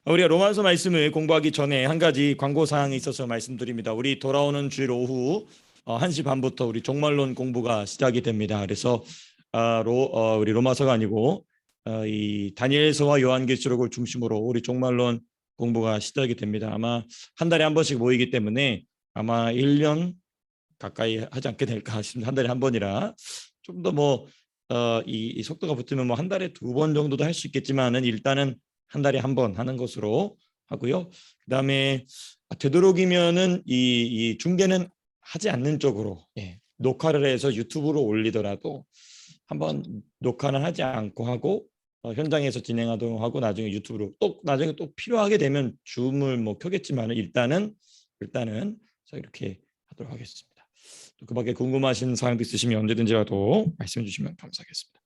우리가 로마서 말씀을 공부하기 전에 한 가지 광고 사항이 있어서 말씀드립니다. 우리 돌아오는 주일 오후 1시 반부터 우리 종말론 공부가 시작이 됩니다. 그래서 우리 로마서가 아니고 이 다니엘서와 요한계시록을 중심으로 우리 종말론 공부가 시작이 됩니다. 아마 한 달에 한 번씩 모이기 때문에 아마 1년 가까이 하지 않게 될까 싶습니다. 한 달에 한 번이라 좀 더 이 속도가 붙으면 한 달에 2번 정도도 할 수 있겠지만은 일단은 한 달에 한 번 하는 것으로 하고요. 그다음에 되도록이면은 이 중계는 하지 않는 쪽으로 녹화를 해서 유튜브로 올리더라도 한번 녹화는 하지 않고 하고 현장에서 진행하도록 하고 나중에 유튜브로 또 나중에 또 필요하게 되면 줌을 켜겠지만은 일단은 이렇게 하도록 하겠습니다. 또 그밖에 궁금하신 사항도 있으시면 언제든지라도 말씀해 주시면 감사하겠습니다.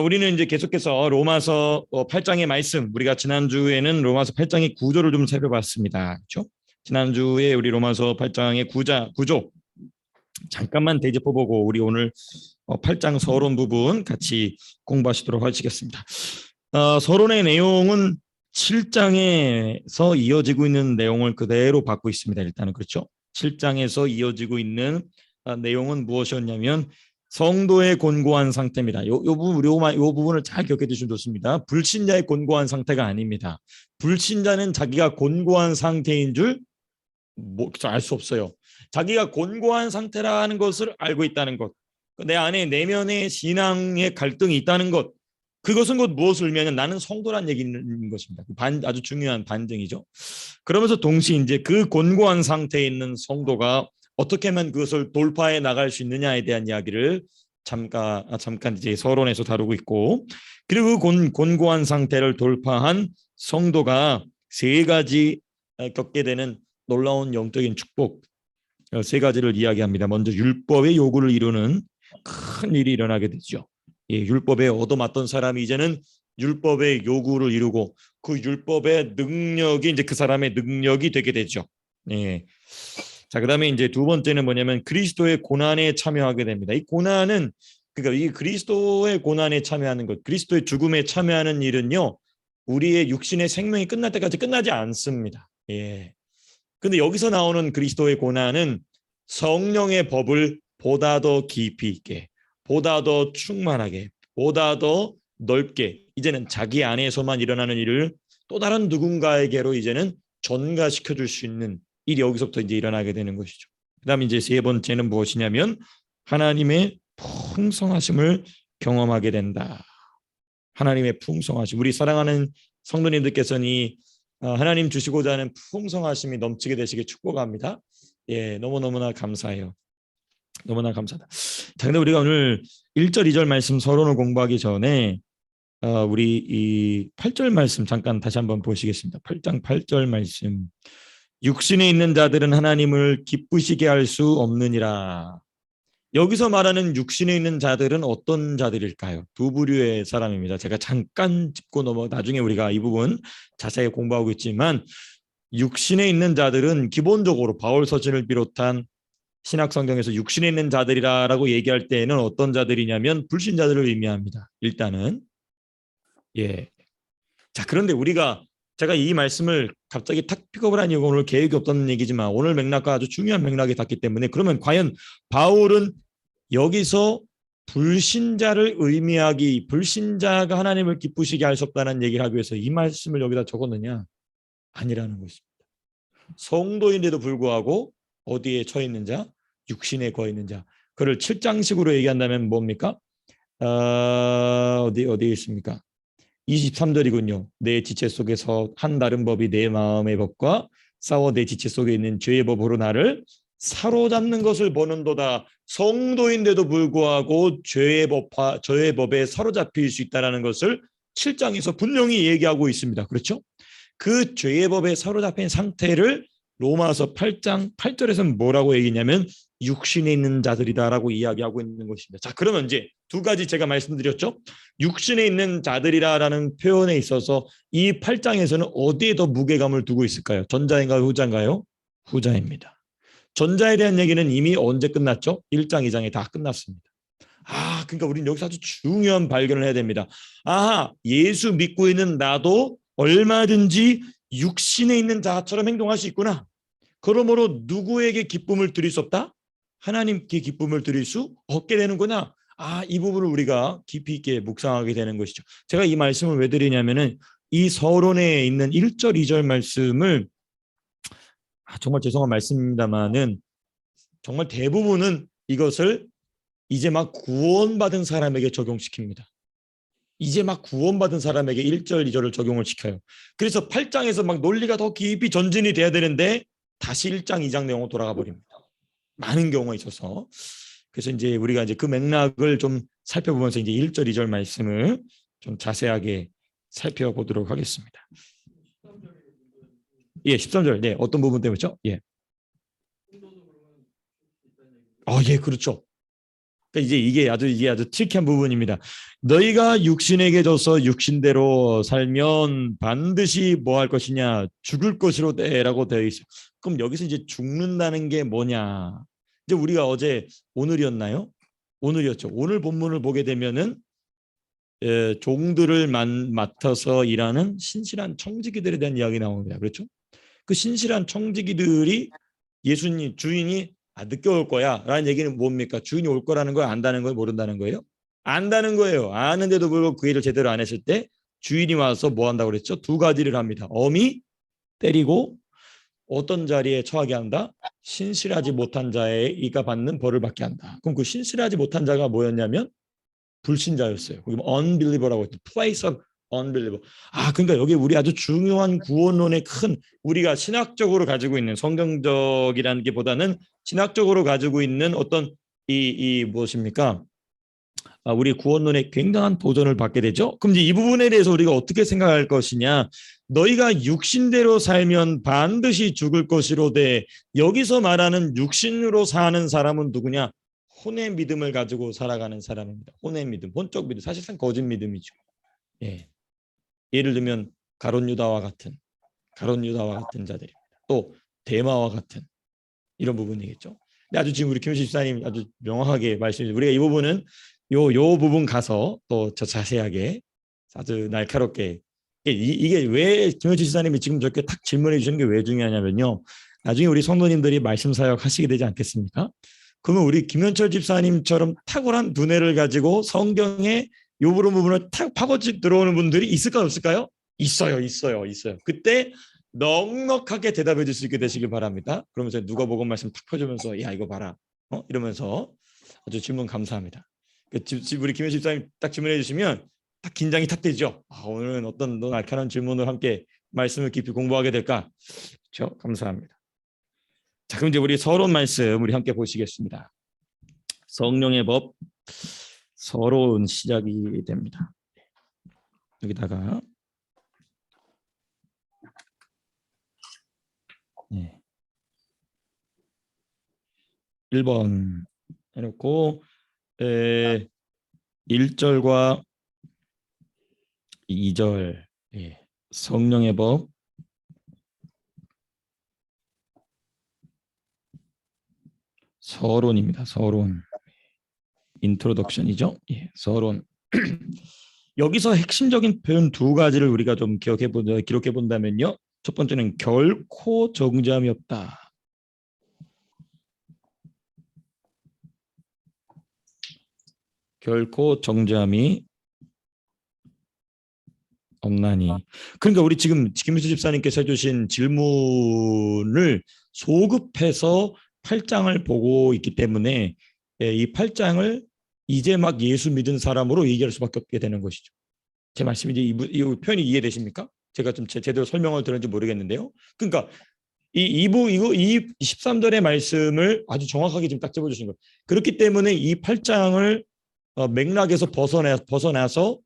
우리는 이제 계속해서 로마서 8장의 말씀, 우리가 지난주에는 로마서 8장의 구조를 좀 살펴봤습니다. 그렇죠? 지난주에 우리 로마서 8장의 구조 잠깐만 대짚어보고 우리 오늘 8장 서론 부분 같이 공부하시도록 하시겠습니다. 서론의 내용은 7장에서 이어지고 있는 내용을 그대로 받고 있습니다. 일단은 그렇죠? 7장에서 이어지고 있는 내용은 무엇이었냐면 성도의 곤고한 상태입니다. 요 부분을 잘 기억해 두시면 좋습니다. 불신자의 곤고한 상태가 아닙니다. 불신자는 자기가 곤고한 상태인 줄 알 수 없어요. 자기가 곤고한 상태라는 것을 알고 있다는 것, 내 안에 내면의 신앙의 갈등이 있다는 것, 그것은 곧 무엇을 의미하냐면 나는 성도란 얘기인 것입니다. 아주 중요한 반증이죠. 그러면서 동시에 이제 그 곤고한 상태에 있는 성도가 어떻게 하면 그것을 돌파해 나갈 수 있느냐에 대한 이야기를 잠깐 이제 서론에서 다루고 있고, 그리고 그 곤고한 상태를 돌파한 성도가 3가지 겪게 되는 놀라운 영적인 축복 3가지를 이야기합니다. 먼저 율법의 요구를 이루는 큰 일이 일어나게 되죠. 율법에 얻어맞던 사람이 이제는 율법의 요구를 이루고 그 율법의 능력이 이제 그 사람의 능력이 되게 되죠. 자, 그다음에 이제 2번째는 뭐냐면 그리스도의 고난에 참여하게 됩니다. 이 고난은 그러니까 이 그리스도의 고난에 참여하는 것, 그리스도의 죽음에 참여하는 일은요, 우리의 육신의 생명이 끝날 때까지 끝나지 않습니다. 근데 여기서 나오는 그리스도의 고난은 성령의 법을 보다 더 깊이 있게, 보다 더 충만하게, 보다 더 넓게 이제는 자기 안에서만 일어나는 일을 또 다른 누군가에게로 이제는 전가시켜 줄 수 있는 일이 여기서부터 이제 일어나게 되는 것이죠. 그다음에 이제 3번째는 무엇이냐면 하나님의 풍성하심을 경험하게 된다. 하나님의 풍성하심. 우리 사랑하는 성도님들께서는 하나님 주시고자 하는 풍성하심이 넘치게 되시길 축복합니다. 너무너무나 감사해요. 너무나 감사하다. 자, 근데 우리가 오늘 1절, 2절 말씀 서론을 공부하기 전에 우리 이 8절 말씀 잠깐 다시 한번 보시겠습니다. 8장 8절 말씀. 육신에 있는 자들은 하나님을 기쁘시게 할 수 없느니라. 여기서 말하는 육신에 있는 자들은 어떤 자들일까요? 2부류의 사람입니다. 제가 잠깐 짚고 나중에 우리가 이 부분 자세히 공부하고 있지만 육신에 있는 자들은 기본적으로 바울 서신을 비롯한 신약 성경에서 육신에 있는 자들이라고 얘기할 때에는 어떤 자들이냐면 불신자들을 의미합니다. 일단은 자, 그런데 제가 이 말씀을 갑자기 탁 픽업을 한 이유가 오늘 계획이 없던 얘기지만 오늘 맥락과 아주 중요한 맥락이 닿기 때문에, 그러면 과연 바울은 여기서 불신자를 불신자가 하나님을 기쁘시게 할 수 없다는 얘기를 하기 위해서 이 말씀을 여기다 적었느냐? 아니라는 것입니다. 성도인데도 불구하고 어디에 처해 있는 자? 육신에 거해 있는 자. 그를 7장식으로 얘기한다면 뭡니까? 어디에 있습니까? 23절이군요. 내 지체 속에서 한 다른 법이 내 마음의 법과 싸워 내 지체 속에 있는 죄의 법으로 나를 사로잡는 것을 보는도다. 성도인데도 불구하고 죄의 법에 사로잡힐 수 있다는 것을 7장에서 분명히 얘기하고 있습니다. 그렇죠? 그 죄의 법에 사로잡힌 상태를 로마서 8장 8절에서는 뭐라고 얘기냐면 육신에 있는 자들이다라고 이야기하고 있는 것입니다. 자, 그러면 이제 2가지 제가 말씀드렸죠. 육신에 있는 자들이라는 표현에 있어서 이 8장에서는 어디에 더 무게감을 두고 있을까요? 전자인가요? 후자인가요? 후자입니다. 전자에 대한 얘기는 이미 언제 끝났죠? 1장, 2장에 다 끝났습니다. 그러니까 우리는 여기서 아주 중요한 발견을 해야 됩니다. 예수 믿고 있는 나도 얼마든지 육신에 있는 자처럼 행동할 수 있구나. 그러므로 누구에게 기쁨을 드릴 수 없다? 하나님께 기쁨을 드릴 수 없게 되는구나. 이 부분을 우리가 깊이 있게 묵상하게 되는 것이죠. 제가 이 말씀을 왜 드리냐면은 이 서론에 있는 1절, 2절 말씀을 정말 죄송한 말씀입니다만은 정말 대부분은 이것을 이제 막 구원받은 사람에게 적용시킵니다. 이제 막 구원받은 사람에게 1절, 2절을 적용을 시켜요. 그래서 8장에서 막 논리가 더 깊이 전진이 돼야 되는데 다시 1장, 2장 내용으로 돌아가 버립니다. 많은 경우가 있어서. 그래서 이제 우리가 이제 그 맥락을 좀 살펴보면서 이제 1절, 2절 말씀을 좀 자세하게 살펴보도록 하겠습니다. 예, 13절. 네, 어떤 부분 때문이죠? 예. 예, 그렇죠. 그러니까 이게 아주 특이한 부분입니다. 너희가 육신에게 져서 육신대로 살면 반드시 뭐 할 것이냐? 죽을 것이로 돼라고 되어 있어요. 그럼 여기서 이제 죽는다는 게 뭐냐? 이제 우리가 어제 오늘이었나요? 오늘이었죠. 오늘 본문을 보게 되면은 종들을 맡아서 일하는 신실한 청지기들에 대한 이야기 나옵니다. 그렇죠? 그 신실한 청지기들이 예수님 주인이 늦게 올 거야 라는 얘기는 뭡니까? 주인이 올 거라는 걸 안다는 거예요? 모른다는 거예요? 안다는 거예요. 아는데도 불구하고 그 일을 제대로 안 했을 때 주인이 와서 뭐 한다고 그랬죠? 두 가지를 합니다. 엄히 때리고 어떤 자리에 처하게 한다? 신실하지 못한 자의 이가 받는 벌을 받게 한다. 그럼 그 신실하지 못한 자가 뭐였냐면 불신자였어요. 거기 unbeliever라고 했죠. place of unbeliever. 그러니까 여기 우리 아주 중요한 구원론의 큰 우리가 신학적으로 가지고 있는 성경적이라는 게 보다는 신학적으로 가지고 있는 어떤 이 무엇입니까? 우리 구원론에 굉장한 도전을 받게 되죠. 그럼 이제 이 부분에 대해서 우리가 어떻게 생각할 것이냐? 너희가 육신대로 살면 반드시 죽을 것이로되 여기서 말하는 육신으로 사는 사람은 누구냐? 혼의 믿음을 가지고 살아가는 사람입니다. 혼의 믿음, 혼적 믿음, 사실상 거짓 믿음이죠. 예. 예를 들면 가룟 유다와 같은 자들입니다. 또 데마와 같은 이런 부분이겠죠. 근데 아주 지금 우리 김효신 집사님 아주 명확하게 말씀해 주세요. 우리가 이 부분은 요 부분 가서 또 저 자세하게 아주 날카롭게 이게 왜 김효신 집사님이 지금 저렇게 탁 질문해 주시는 게 왜 중요하냐면요. 나중에 우리 성도님들이 말씀 사역 하시게 되지 않겠습니까? 그러면 우리 김현철 집사님처럼 탁월한 두뇌를 가지고 성경의 요 부분을 탁 파고치 들어오는 분들이 있을까요, 없을까요? 있어요. 그때 넉넉하게 대답해 줄 수 있게 되시길 바랍니다. 그러면서 누가복음 말씀 탁 펴주면서 야 이거 봐라 이러면서 아주 질문 감사합니다. 우리 김현 집사님 딱 질문해 주시면 딱 긴장이 탁 되죠. 오늘은 어떤 날카로운 질문을 함께 말씀을 깊이 공부하게 될까? 그렇죠? 감사합니다. 자, 그럼 이제 우리 서론 말씀 우리 함께 보시겠습니다. 성령의 법 서론 시작이 됩니다. 여기다가 1번 해놓고 1절과 2절 성령의 법 서론입니다. 서론 인트로덕션이죠. 서론 여기서 핵심적인 표현 두 가지를 우리가 좀 기록해 본다면요. 첫 번째는 결코 정죄함이 없다. 결코 정죄함이 없나니. 그러니까 우리 지금 김미수 집사님께서 해주신 질문을 소급해서 8장을 보고 있기 때문에 이 8장을 이제 막 예수 믿은 사람으로 얘기할 수밖에 없게 되는 것이죠. 제 말씀이 이 표현이 이해되십니까? 제가 좀 제대로 설명을 들었는지 모르겠는데요. 그러니까 이 13절의 말씀을 아주 정확하게 지금 딱 집어주신 거예요. 그렇기 때문에 이 8장을 맥락에서 벗어나서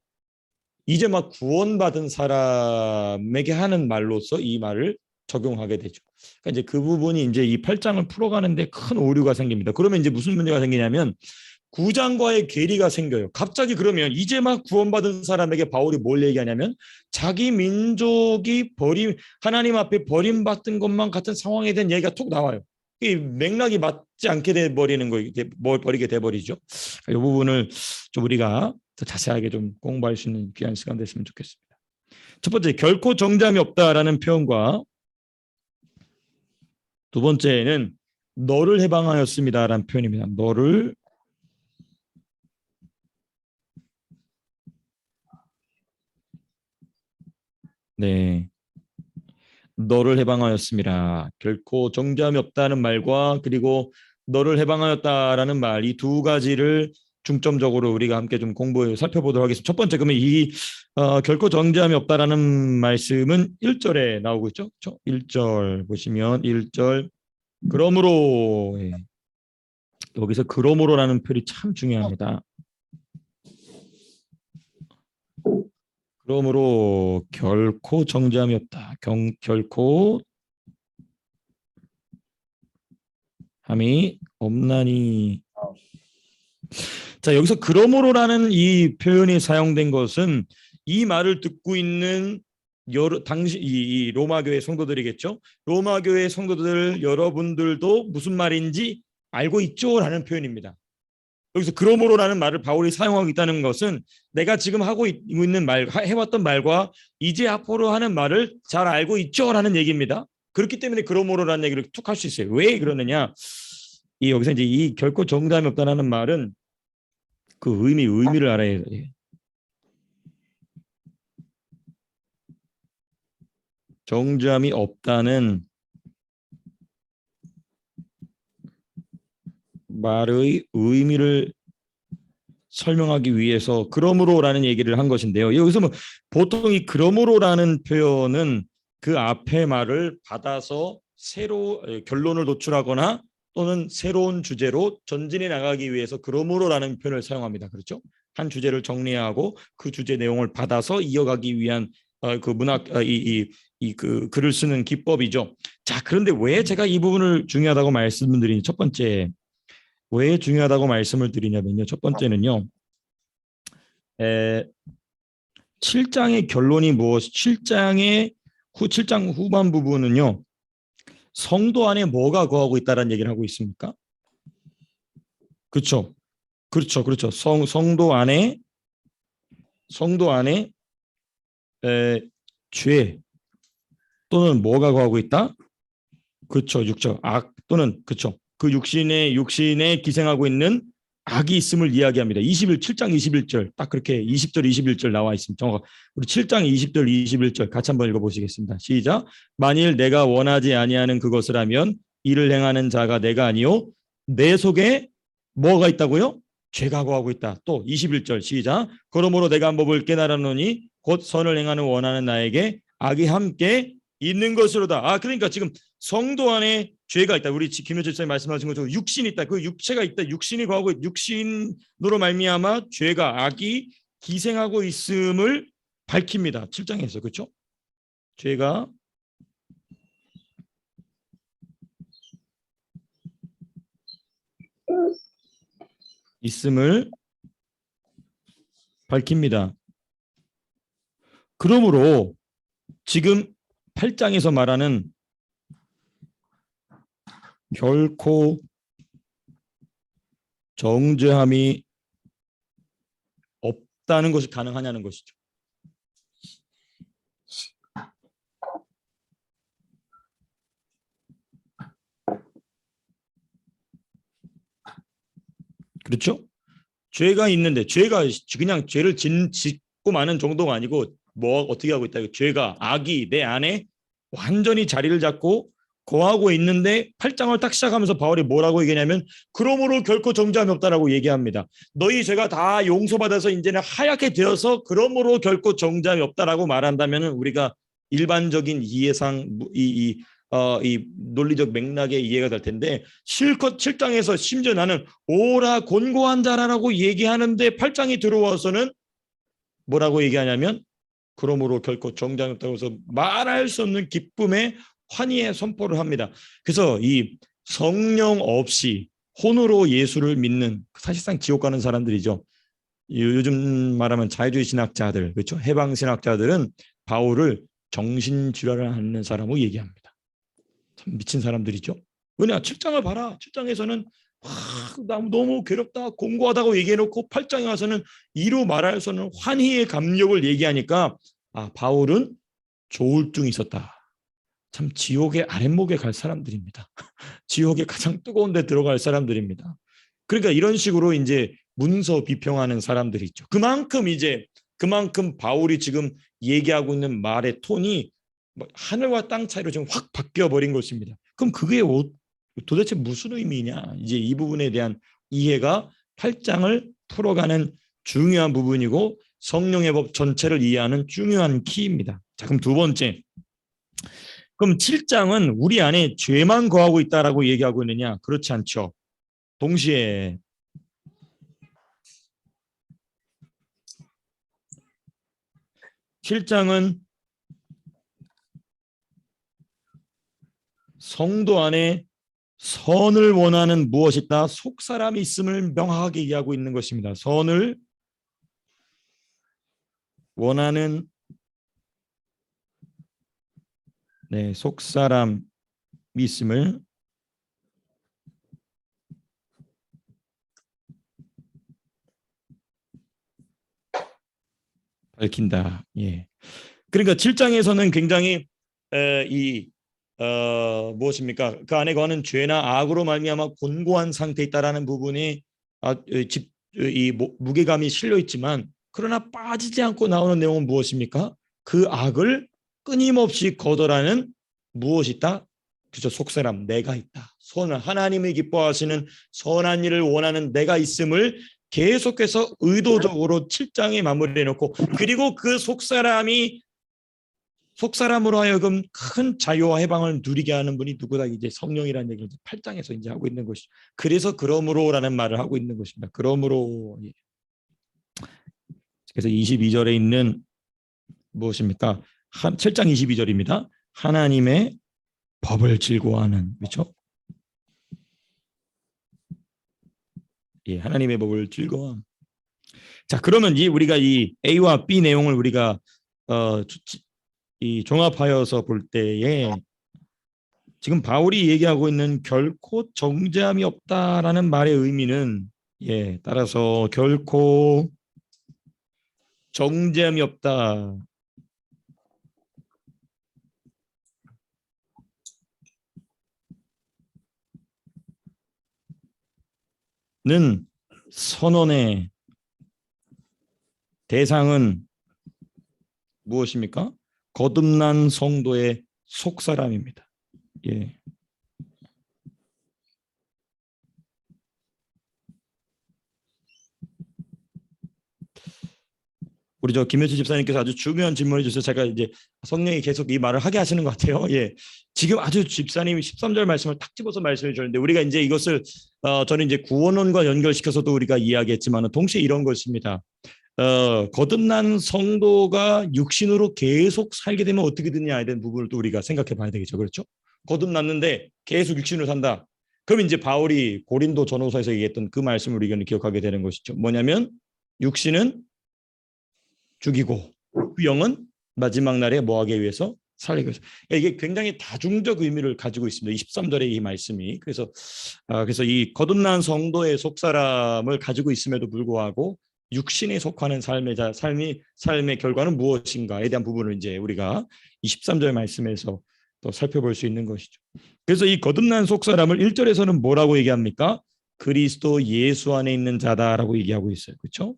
이제 막 구원받은 사람에게 하는 말로서 이 말을 적용하게 되죠. 그러니까 이제 그 부분이 이제 이 8장을 풀어가는데 큰 오류가 생깁니다. 그러면 이제 무슨 문제가 생기냐면 9장과의 괴리가 생겨요. 갑자기 그러면 이제 막 구원받은 사람에게 바울이 뭘 얘기하냐면 자기 민족이 하나님 앞에 버림받은 것만 같은 상황에 대한 얘기가 툭 나와요. 이 맥락이 맞지 않게 돼버리는 거, 버리게 돼버리죠. 이 부분을 좀 우리가 더 자세하게 좀 공부할 수 있는 귀한 시간 됐으면 좋겠습니다. 첫 번째 결코 정잠이 없다라는 표현과 두 번째는 너를 해방하였습니다라는 표현입니다. 너를 네. 너를 해방하였습니다. 결코 정죄함이 없다는 말과 그리고 너를 해방하였다라는 말, 이 두 가지를 중점적으로 우리가 함께 좀 공부해 살펴보도록 하겠습니다. 첫 번째, 그러면 이 결코 정죄함이 없다라는 말씀은 1절에 나오고 있죠. 그렇죠? 1절 보시면 1절 그러므로 예. 여기서 그러므로라는 표현이 참 중요합니다. 그러므로 결코 정죄함이 없다. 결코 함이 없나니. 자, 여기서 그러므로라는 이 표현이 사용된 것은 이 말을 듣고 있는 당시 이 로마 교회 성도들이겠죠. 로마 교회 성도들 여러분들도 무슨 말인지 알고 있죠라는 표현입니다. 여기서 그러므로라는 말을 바울이 사용하고 있다는 것은 내가 지금 하고 있는 말, 해왔던 말과 이제 앞으로 하는 말을 잘 알고 있죠라는 얘기입니다. 그렇기 때문에 그러므로라는 얘기를 툭 할 수 있어요. 왜 그러느냐? 이 여기서 이제 이 결코 정답이 없다라는 말은 그 의미를 알아야 돼요. 정죄함이 없다는 말의 의미를 설명하기 위해서 그러므로라는 얘기를 한 것인데요. 여기서 뭐 보통 이 그러므로라는 표현은 그 앞의 말을 받아서 새로 결론을 도출하거나 또는 새로운 주제로 전진해 나가기 위해서 그러므로라는 표현을 사용합니다. 그렇죠? 한 주제를 정리하고 그 주제 내용을 받아서 이어가기 위한 그 문학 그 글을 쓰는 기법이죠. 자, 그런데 왜 제가 이 부분을 중요하다고 말씀드리니 첫 번째 왜 중요하다고 말씀을 드리냐면요. 첫 번째는요. 7장의 결론이 무엇? 7장 후반 부분은요. 성도 안에 뭐가 거하고 있다라는 얘기를 하고 있습니까? 그렇죠. 그렇죠. 성도 안에 죄 또는 뭐가 거하고 있다? 그렇죠. 육적 악 또는 그렇죠. 그 육신에 기생하고 있는 악이 있음을 이야기합니다. 7장 21절 딱 그렇게 20절 21절 나와 있습니다. 정확. 우리 7장 20절 21절 같이 한번 읽어보시겠습니다. 시작. 만일 내가 원하지 아니하는 그것을 하면 이를 행하는 자가 내가 아니요 내 속에 뭐가 있다고요? 죄가 거하고 있다. 또 21절 시작. 그러므로 내가 한 법을 깨달았노니 곧 선을 행하는 원하는 나에게 악이 함께 있는 것으로다. 그러니까 지금 성도 안에 죄가 있다. 우리 김효철 선생님 말씀하신 것처럼 육신이 있다. 그 육체가 있다. 육신이 거하고 육신으로 말미암아 죄가 악이 기생하고 있음을 밝힙니다. 7장에서 그렇죠? 죄가 있음을 밝힙니다. 그러므로 지금 8장에서 말하는 결코 정죄함이 없다는 것이 가능하냐는 것이죠. 그렇죠? 죄가 있는데 죄가 그냥 죄를 짓고 마는 정도가 아니고 뭐 어떻게 하고 있다. 죄가 악이 내 안에 완전히 자리를 잡고 거하고 있는데 8장을 딱 시작하면서 바울이 뭐라고 얘기하냐면 그러므로 결코 정죄함이 없다라고 얘기합니다. 너희 죄가 다 용서받아서 이제는 하얗게 되어서 그러므로 결코 정죄함이 없다라고 말한다면 우리가 일반적인 이해상 이 논리적 맥락의 이해가 될 텐데 실컷 7장에서 심지어 나는 오라 곤고한 자라라고 얘기하는데 8장이 들어와서는 뭐라고 얘기하냐면 그러므로 결코 정죄함이 없다고 해서 말할 수 없는 기쁨의 환희의 선포를 합니다. 그래서 이 성령 없이 혼으로 예수를 믿는 사실상 지옥 가는 사람들이죠. 요즘 말하면 자유주의 신학자들, 그렇죠? 해방 신학자들은 바울을 정신질환을 하는 사람으로 얘기합니다. 참 미친 사람들이죠. 왜냐? 7장을 봐라. 7장에서는 너무 괴롭다, 공고하다고 얘기해놓고 8장에 와서는 이루 말할 수 없는 환희의 감격을 얘기하니까 바울은 조울증이 있었다. 참 지옥의 아랫목에 갈 사람들입니다. 지옥의 가장 뜨거운 데 들어갈 사람들입니다. 그러니까 이런 식으로 이제 문서 비평하는 사람들이 있죠. 그만큼 바울이 지금 얘기하고 있는 말의 톤이 하늘과 땅 차이로 지금 확 바뀌어 버린 것입니다. 그럼 그게 도대체 무슨 의미냐? 이제 이 부분에 대한 이해가 8장을 풀어가는 중요한 부분이고 성령의 법 전체를 이해하는 중요한 키입니다. 자, 그럼 두 번째. 그럼 7장은 우리 안에 죄만 거하고 있다라고 얘기하고 있느냐? 그렇지 않죠. 동시에 7장은 성도 안에 선을 원하는 무엇이 있다? 속사람이 있음을 명확하게 얘기하고 있는 것입니다. 선을 원하는 속사람이 있음을 밝힌다. 예. 그러니까 7장에서는 굉장히 무엇입니까? 그 안에 거하는 죄나 악으로 말미암아 곤고한 상태에 있다라는 부분이 무게감이 실려 있지만 그러나 빠지지 않고 나오는 내용은 무엇입니까? 그 악을 끊임없이 거절하는 무엇이 있다? 그죠? 속사람 내가 있다. 하나님이 기뻐하시는 선한 일을 원하는 내가 있음을 계속해서 의도적으로 7장에 마무리해 놓고 그리고 그 속사람으로 하여금 큰 자유와 해방을 누리게 하는 분이 누구다? 이제 성령이라는 얘기를 8장에서 이제 하고 있는 것이죠. 그래서 그러므로라는 말을 하고 있는 것입니다. 그러므로. 그래서 22절에 있는 무엇입니까? 7장 22절입니다. 하나님의 법을 즐거워하는, 그렇죠? 예, 하나님의 법을 즐거워함. 자, 그러면 우리가 이 A와 B 내용을 우리가 이 종합하여서 볼 때에 지금 바울이 얘기하고 있는 결코 정죄함이 없다라는 말의 의미는 따라서 결코 정죄함이 없다. 는 선언의 대상은 무엇입니까? 거듭난 성도의 속사람입니다. 예. 우리 김효치 집사님께서 아주 중요한 질문을 주셔서 제가 이제 성령이 계속 이 말을 하게 하시는 것 같아요. 예. 지금 아주 집사님이 13절 말씀을 탁 집어서 말씀해 주셨는데 우리가 이제 이것을 저는 이제 구원론과 연결시켜서도 우리가 이야기했지만 동시에 이런 것입니다. 거듭난 성도가 육신으로 계속 살게 되면 어떻게 되느냐에 대한 부분을 또 우리가 생각해 봐야 되겠죠. 그렇죠? 거듭났는데 계속 육신으로 산다. 그럼 이제 바울이 고린도 전후서에서 얘기했던 그 말씀을 우리가 기억하게 되는 것이죠. 뭐냐면 육신은 죽이고 그 영은 마지막 날에 뭐하기 위해서 살리기 위해서. 이게 굉장히 다중적 의미를 가지고 있습니다. 23절의 이 말씀이. 그래서 이 거듭난 성도의 속사람을 가지고 있음에도 불구하고 육신에 속하는 삶의 결과는 무엇인가에 대한 부분을 이제 우리가 23절 말씀에서 또 살펴볼 수 있는 것이죠. 그래서 이 거듭난 속사람을 1절에서는 뭐라고 얘기합니까? 그리스도 예수 안에 있는 자다라고 얘기하고 있어요. 그렇죠?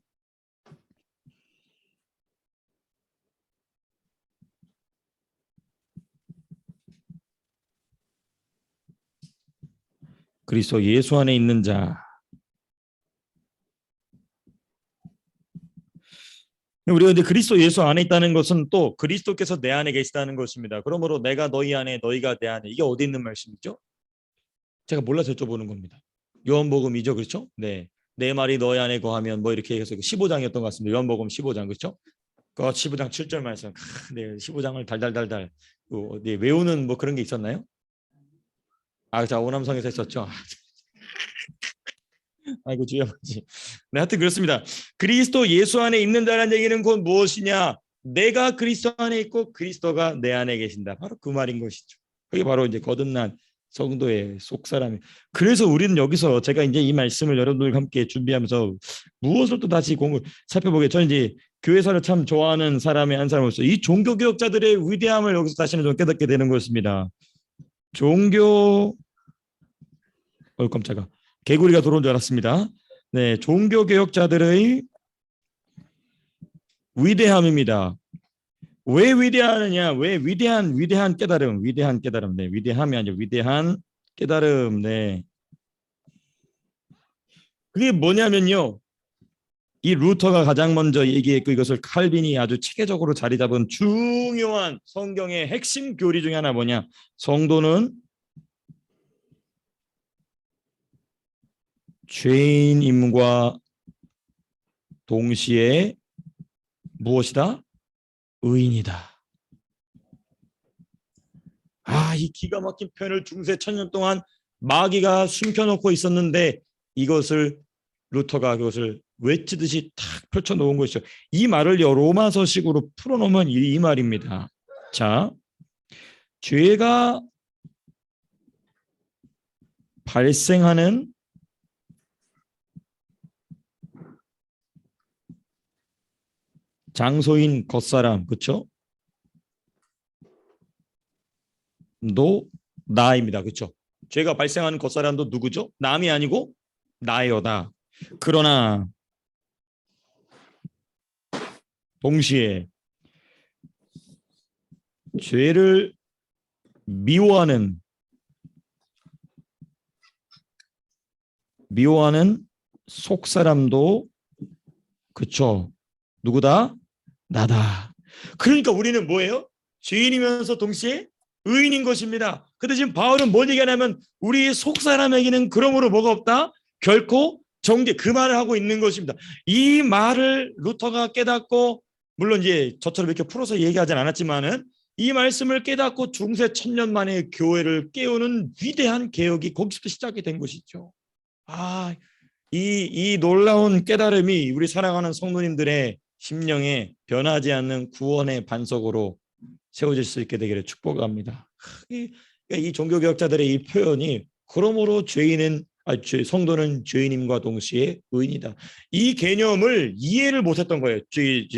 그리스도 예수 안에 있는 자. 우리가 이제 그리스도 예수 안에 있다는 것은 또 그리스도께서 내 안에 계시다는 것입니다. 그러므로 내가 너희 안에 너희가 내 안에 이게 어디 있는 말씀이죠? 제가 몰라서 여쭤보는 겁니다. 요한복음이죠. 그렇죠? 네. 내 말이 너희 안에 거하면 뭐 이렇게 해서 15장이었던 것 같습니다. 요한복음 15장 그렇죠? 그 15장 7절 말씀. 네, 15장을 달달달달 네, 외우는 뭐 그런 게 있었나요? 자, 오남성에서 했었죠. 아이고 주여 아버지. 네, 하여튼 그렇습니다. 그리스도 예수 안에 있는 자라는 얘기는 곧 무엇이냐? 내가 그리스도 안에 있고 그리스도가 내 안에 계신다. 바로 그 말인 것이죠. 그게 바로 이제 거듭난 성도의 속사람이. 그래서 우리는 여기서 제가 이제 이 말씀을 여러분들과 함께 준비하면서 무엇을 또 다시 살펴보게. 저는 이제 교회사를 참 좋아하는 사람의 한 사람으로서 이 종교개혁자들의 위대함을 여기서 다시는 좀 깨닫게 되는 것입니다. 종교 깜짝아 개구리가 들어온 줄 알았습니다. 네, 종교개혁자들의 위대함입니다. 왜 위대하느냐? 왜 위대한 깨달음, 네, 위대함이 아니라 위대한 깨달음, 네. 그게 뭐냐면요. 이 루터가 가장 먼저 얘기했고 이것을 칼빈이 아주 체계적으로 자리 잡은 중요한 성경의 핵심 교리 중에 하나 뭐냐? 성도는 죄인임과 동시에 무엇이다? 의인이다. 이 기가 막힌 표현을 중세 천년 동안 마귀가 숨겨놓고 있었는데 이것을 루터가 그것을 외치듯이 탁 펼쳐놓은 것이죠. 이 말을 로마서식으로 풀어놓으면 이 말입니다. 자, 죄가 발생하는 장소인 겉사람, 그렇죠? 도 나입니다. 그렇죠? 죄가 발생하는 겉사람도 누구죠? 남이 아니고 나여다. 그러나 동시에 죄를 미워하는 속사람도 그쵸? 누구다? 나다. 그러니까 우리는 뭐예요? 죄인이면서 동시에 의인인 것입니다. 근데 지금 바울은 뭘 얘기하냐면 우리 속사람에게는 그러므로 뭐가 없다? 결코 정죄, 그 말을 하고 있는 것입니다. 이 말을 루터가 깨닫고 물론 이제 저처럼 이렇게 풀어서 얘기하진 않았지만은 이 말씀을 깨닫고 중세 천년 만에 교회를 깨우는 위대한 개혁이 거기서부터 시작이 된 것이죠. 이 놀라운 깨달음이 우리 사랑하는 성도님들의 심령에 변하지 않는 구원의 반석으로 세워질 수 있게 되기를 축복합니다. 이 종교개혁자들의 이 표현이 그러므로 성도는 죄인임과 동시에 의인이다. 이 개념을 이해를 못했던 거예요.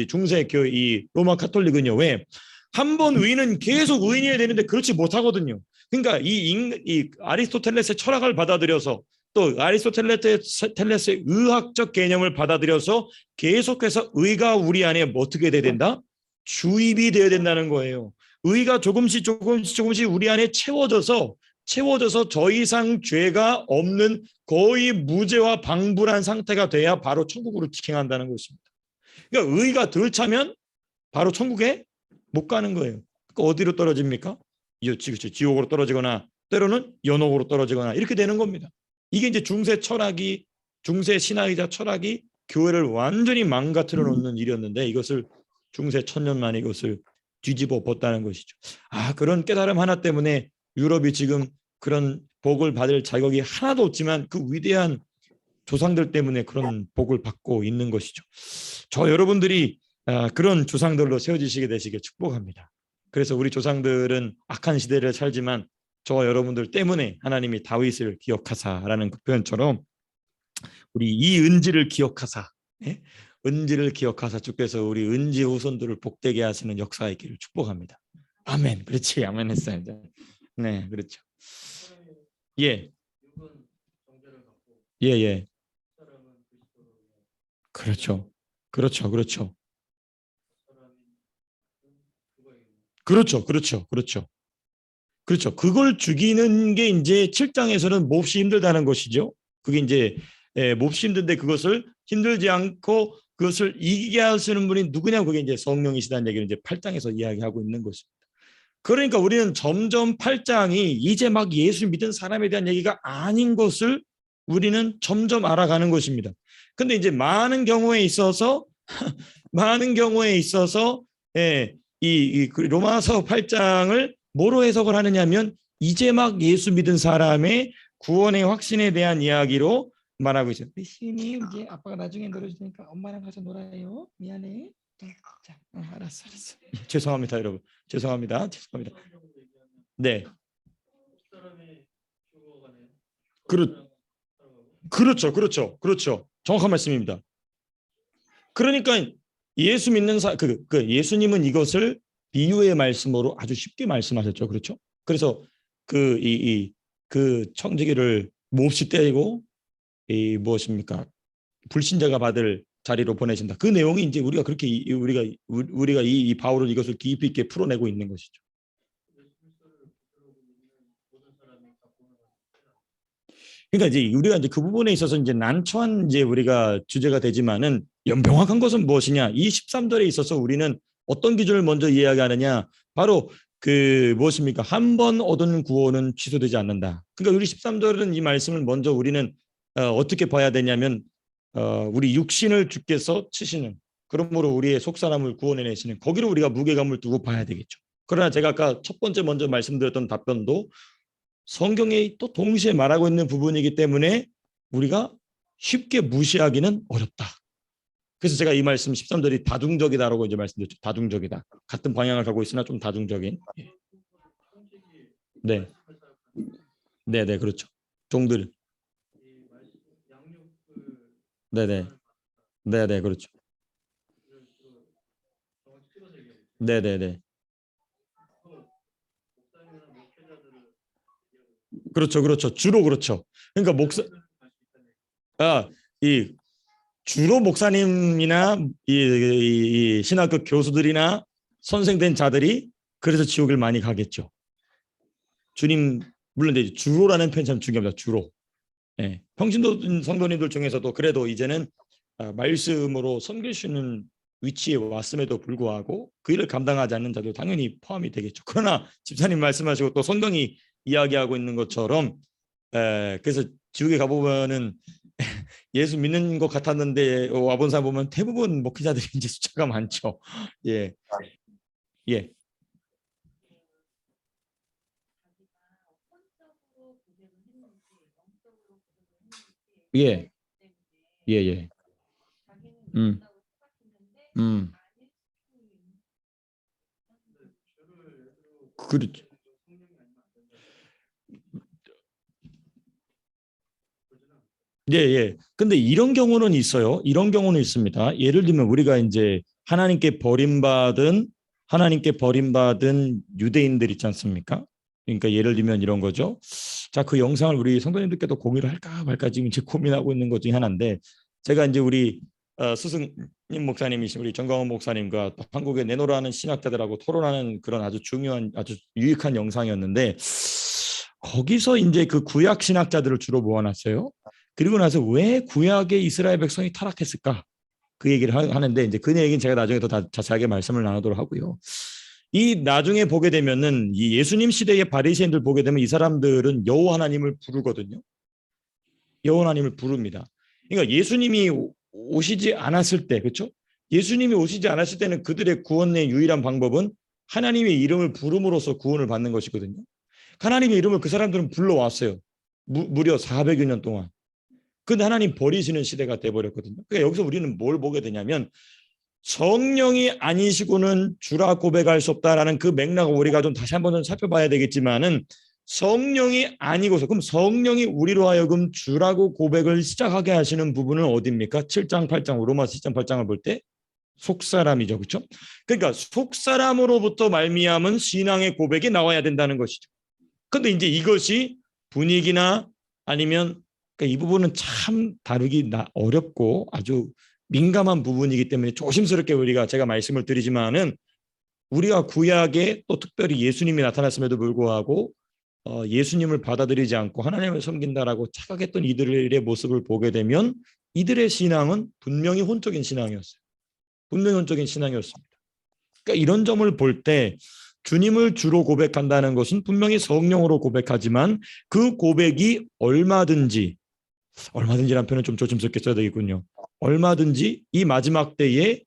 중세 교회 이 로마 카톨릭은요. 왜? 한 번 의인은 계속 의인이어야 되는데 그렇지 못하거든요. 그러니까 이 아리스토텔레스의 철학을 받아들여서 또 아리스토텔레스의 의학적 개념을 받아들여서 계속해서 의가 우리 안에 어떻게 돼야 된다? 주입이 되어야 된다는 거예요. 의가 조금씩 우리 안에 채워져서 더 이상 죄가 없는 거의 무죄와 방불한 상태가 돼야 바로 천국으로 직행한다는 것입니다. 그러니까 의가 덜 차면 바로 천국에 못 가는 거예요. 그러니까 어디로 떨어집니까? 지옥으로 떨어지거나 때로는 연옥으로 떨어지거나 이렇게 되는 겁니다. 이게 이제 중세 신학이자 철학이 교회를 완전히 망가뜨려 놓는 일이었는데 이것을 중세 천년 만에 이것을 뒤집어 엎었다는 것이죠. 그런 깨달음 하나 때문에 유럽이 지금 그런 복을 받을 자격이 하나도 없지만 그 위대한 조상들 때문에 그런 복을 받고 있는 것이죠. 저 여러분들이 그런 조상들로 세워지시게 되시길 축복합니다. 그래서 우리 조상들은 악한 시대를 살지만 저와 여러분들 때문에 하나님이 다윗을 기억하사라는 그 표현처럼 우리 이 은지를 기억하사, 은지를 기억하사 주께서 우리 은지 후손들을 복되게 하시는 역사가 있기를 축복합니다. 아멘. 그렇지. 아멘 했어요. 네, 그렇죠. 예. 예. 그렇죠. 그걸 죽이는 게 이제 7장에서는 몹시 힘들다는 것이죠. 그게 이제 몹시 힘든데 그것을 힘들지 않고 그것을 이기게 하시는 분이 누구냐? 그게 이제 성령이시다는 얘기를 이제 8장에서 이야기하고 있는 것입니다. 그러니까 우리는 점점 8장이 이제 막 예수 믿은 사람에 대한 얘기가 아닌 것을 우리는 점점 알아가는 것입니다. 근데 이제 많은 경우에 있어서 이 로마서 8장을 뭐로 해석을 하느냐면 이제 막 예수 믿은 사람의 구원의 확신에 대한 이야기로 말하고 있어요. 시은이 이제 아빠가 나중에 놀아주니까 엄마랑 가서 놀아요. 미안해. 자, 알았어. 죄송합니다, 여러분. 죄송합니다. 네. 그렇죠. 정확한 말씀입니다. 그러니까 예수 믿는 그 예수님은 이것을 비유의 말씀으로 아주 쉽게 말씀하셨죠. 그렇죠? 그래서 그 청지기를 몹시 때리고 이 무엇입니까? 불신자가 받을 자리로 보내신다. 그 내용이 이제 우리가 그렇게 우리가 이 바울은 이것을 깊이 있게 풀어내고 있는 것이죠. 그러니까 이제 우리가 이제 그 부분에 있어서 이제 난처한 이제 우리가 주제가 되지만은 명확한 것은 무엇이냐? 이 13절에 있어서 우리는 어떤 기준을 먼저 이야기하느냐? 바로 그 무엇입니까? 한 번 얻은 구원은 취소되지 않는다. 그러니까 우리 13절은 이 말씀을 먼저 우리는 어떻게 봐야 되냐면 우리 육신을 주께서 치시는 그러므로 우리의 속사람을 구원해내시는 거기로 우리가 무게감을 두고 봐야 되겠죠. 그러나 제가 아까 첫 번째 먼저 말씀드렸던 답변도 성경에 또 동시에 말하고 있는 부분이기 때문에 우리가 쉽게 무시하기는 어렵다. 그래서 제가 이 말씀 13절이 다중적이다라고 이제 말씀드렸죠. 다중적이다. 같은 방향을 가고 있으나 좀 다중적인. 네. 네, 네, 그렇죠. 종들. 네, 네. 네, 네, 그렇죠. 네, 네, 네. 그렇죠. 그렇죠. 주로 그렇죠. 그러니까 아, 이 주로 목사님이나 이 신학교 교수들이나 선생된 자들이 그래서 지옥을 많이 가겠죠. 주님 물론 이제 주로라는 표현 참 중요합니다. 주로. 예. 평신도 성도님들 중에서도 그래도 이제는 말씀으로 섬길 수 있는 위치에 왔음에도 불구하고 그 일을 감당하지 않는 자도 당연히 포함이 되겠죠. 그러나 집사님 말씀하시고 또 성경이 이야기하고 있는 것처럼 그래서 지옥에 가보면은 예수 믿는 것 같았는데 와본 사람 보면 대부분 목회자들이 이제 숫자가 많죠. 예, 예, 예, 예, 예. 음, 음, 그렇죠. 예, 예. 근데 이런 경우는 있어요. 이런 경우는 있습니다. 예를 들면 우리가 이제 하나님께 버림받은 유대인들 있지 않습니까? 그러니까 예를 들면 이런 거죠. 자, 그 영상을 우리 성도님들께도 공유를 할까 말까 지금 이제 고민하고 있는 것 중에 하나인데 제가 이제 우리 스승님 목사님이신 우리 정광훈 목사님과 또 한국의 내노라는 신학자들하고 토론하는 그런 아주 중요한 아주 유익한 영상이었는데 거기서 이제 그 구약 신학자들을 주로 모아놨어요. 그리고 나서 왜 구약의 이스라엘 백성이 타락했을까? 그 얘기를 하는데 이제 그 얘기는 제가 나중에 더 자세하게 말씀을 나누도록 하고요. 이 나중에 보게 되면은 이 예수님 시대의 바리새인들 보게 되면 이 사람들은 여호와 하나님을 부르거든요. 여호와 하나님을 부릅니다. 그러니까 예수님이 오시지 않았을 때, 그렇죠? 예수님이 오시지 않았을 때는 그들의 구원의 유일한 방법은 하나님의 이름을 부름으로써 구원을 받는 것이거든요. 하나님의 이름을 그 사람들은 불러왔어요. 무려 400여 년 동안. 근데 하나님 버리시는 시대가 돼버렸거든요. 그러니까 여기서 우리는 뭘 보게 되냐면 성령이 아니시고는 주라 고백할 수 없다라는 그 맥락을 우리가 좀 다시 한번 살펴봐야 되겠지만은 성령이 아니고서 그럼 성령이 우리로 하여금 주라고 고백을 시작하게 하시는 부분은 어디입니까? 7장 8장 로마서 7장 8장을 볼 때 속사람이죠. 그렇죠? 그러니까 속사람으로부터 말미암은 신앙의 고백이 나와야 된다는 것이죠. 근데 이제 이것이 분위기나 아니면 그러니까 이 부분은 참 다루기 어렵고 아주 민감한 부분이기 때문에 조심스럽게 우리가 제가 말씀을 드리지만은 우리가 구약에 또 특별히 예수님이 나타났음에도 불구하고 예수님을 받아들이지 않고 하나님을 섬긴다라고 착각했던 이들의 모습을 보게 되면 이들의 신앙은 분명히 혼적인 신앙이었어요. 분명히 혼적인 신앙이었습니다. 그러니까 이런 점을 볼 때 주님을 주로 고백한다는 것은 분명히 성령으로 고백하지만 그 고백이 얼마든지라는 표현은 좀 조심스럽게 써야 되겠군요. 얼마든지 이 마지막 때에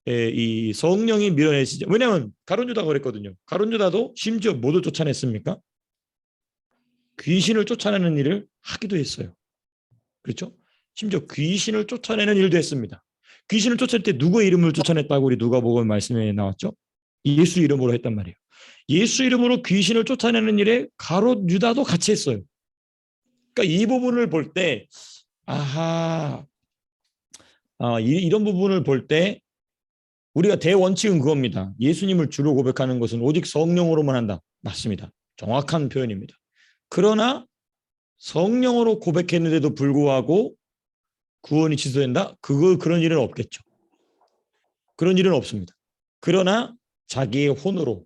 이 성령이 밀어내시죠. 왜냐하면 가룟 유다가 그랬거든요. 가룟 유다도 심지어 뭐도 쫓아냈습니까? 귀신을 쫓아내는 일을 하기도 했어요. 그렇죠? 심지어 귀신을 쫓아내는 일도 했습니다. 귀신을 쫓을 때 누구의 이름을 쫓아냈다고 우리 누가복음 말씀에 나왔죠? 예수 이름으로 했단 말이에요. 예수 이름으로 귀신을 쫓아내는 일에 가롯 유다도 같이 했어요. 그러니까 이 부분을 볼 때 아하 이런 부분을 볼 때 우리가 대원칙은 그겁니다. 예수님을 주로 고백하는 것은 오직 성령으로만 한다. 맞습니다. 정확한 표현입니다. 그러나 성령으로 고백했는데도 불구하고 구원이 취소된다? 그런 일은 없겠죠. 그런 일은 없습니다. 그러나 자기의 혼으로,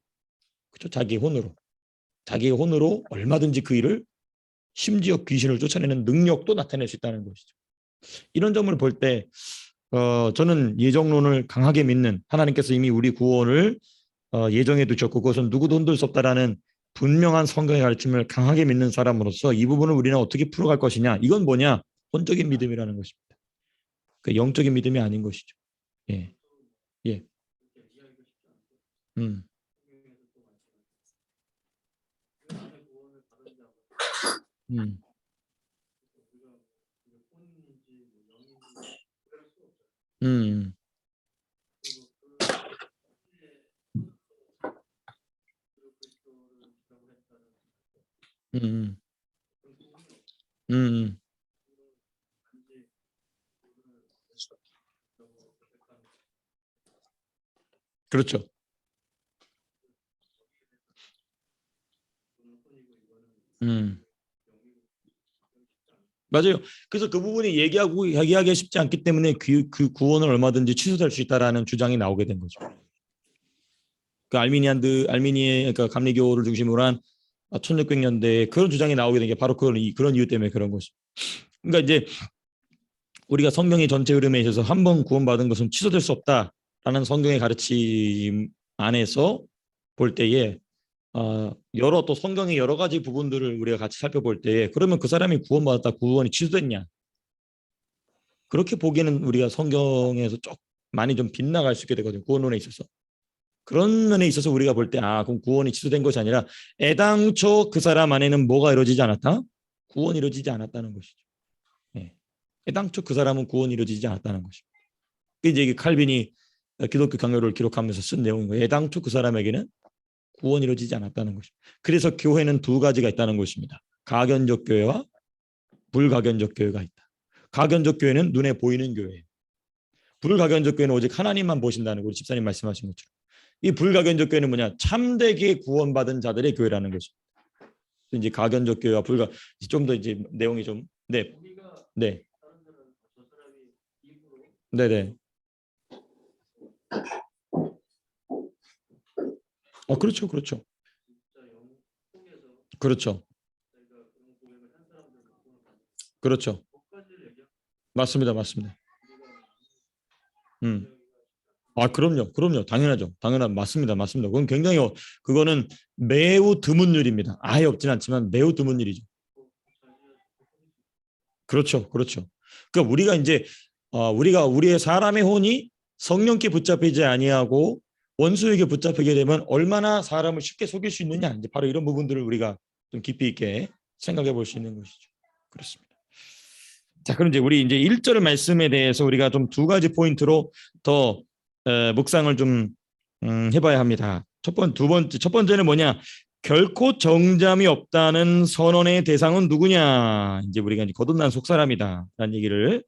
그렇죠? 자기의 혼으로 얼마든지 그 일을, 심지어 귀신을 쫓아내는 능력도 나타낼 수 있다는 것이죠. 이런 점을 볼 때 저는 예정론을 강하게 믿는, 하나님께서 이미 우리 구원을 예정해 두셨고 그것은 누구도 흔들 수 없다라는 분명한 성경의 가르침을 강하게 믿는 사람으로서 이 부분을 우리는 어떻게 풀어갈 것이냐, 이건 뭐냐, 혼적인 믿음이라는 것입니다. 그 영적인 믿음이 아닌 것이죠. 예, 예, 음, 음, 음, 음, 음, 그렇죠. 음. 맞아요. 그래서 그 부분이 얘기하기 쉽지 않기 때문에 그 구원은 얼마든지 취소될 수 있다라는 주장이 나오게 된 거죠. 그 알미니의 그러니까 감리교를 중심으로 한 1600년대에 그런 주장이 나오게 된 게 바로 그런 이유 때문에 그런 거죠. 그러니까 이제 우리가 성경의 전체 흐름에 있어서 한 번 구원받은 것은 취소될 수 없다라는 성경의 가르침 안에서 볼 때에 여러 또 성경의 여러 가지 부분들을 우리가 같이 살펴볼 때에 그러면 그 사람이 구원받았다, 구원이 취소됐냐, 그렇게 보기에는 우리가 성경에서 좀 많이 좀 빗나갈 수 있게 되거든요. 구원론에 있어서. 그런 면에 있어서 우리가 볼 때 그럼 구원이 취소된 것이 아니라 애당초 그 사람 안에는 뭐가 이루어지지 않았다? 구원이 이루어지지 않았다는 것이죠. 예. 애당초 그 사람은 구원이 이루어지지 않았다는 것이죠. 이제 이게 칼빈이 기독교 강요를 기록하면서 쓴 내용인 거예요. 애당초 그 사람에게는 구원이 이루어지지 않았다는 것이죠. 그래서 교회는 두 가지가 있다는 것입니다. 가견적 교회와 불가견적 교회가 있다. 가견적 교회는 눈에 보이는 교회예요. 불가견적 교회는 오직 하나님만 보신다는 우리 집사님 말씀하신 것처럼. 이 불가견적 교회는 뭐냐? 참되게 구원받은 자들의 교회라는 거죠. 이제 가견적 교회와 좀 더 이제 내용이 좀 네. 네. 네, 네. 그렇죠. 그렇죠. 그렇죠. 그렇죠. 맞습니다. 맞습니다. 음. 그럼요. 그럼요. 당연하죠. 맞습니다. 맞습니다. 그건 굉장히 그거는 매우 드문 일입니다. 아예 없진 않지만 매우 드문 일이죠. 그렇죠. 그렇죠. 그러니까 우리가 이제 우리가 우리의 사람의 혼이 성령께 붙잡히지 아니하고 원수에게 붙잡히게 되면 얼마나 사람을 쉽게 속일 수 있느냐. 이제 바로 이런 부분들을 우리가 좀 깊이 있게 생각해 볼 수 있는 것이죠. 그렇습니다. 자, 그럼 이제 우리 이제 1절 말씀에 대해서 우리가 좀 두 가지 포인트로 더 묵상을 좀 해봐야 합니다. 첫 번째는 뭐냐? 결코 정잠이 없다는 선언의 대상은 누구냐? 이제 우리가 이제 거듭난 속사람이다라는 얘기를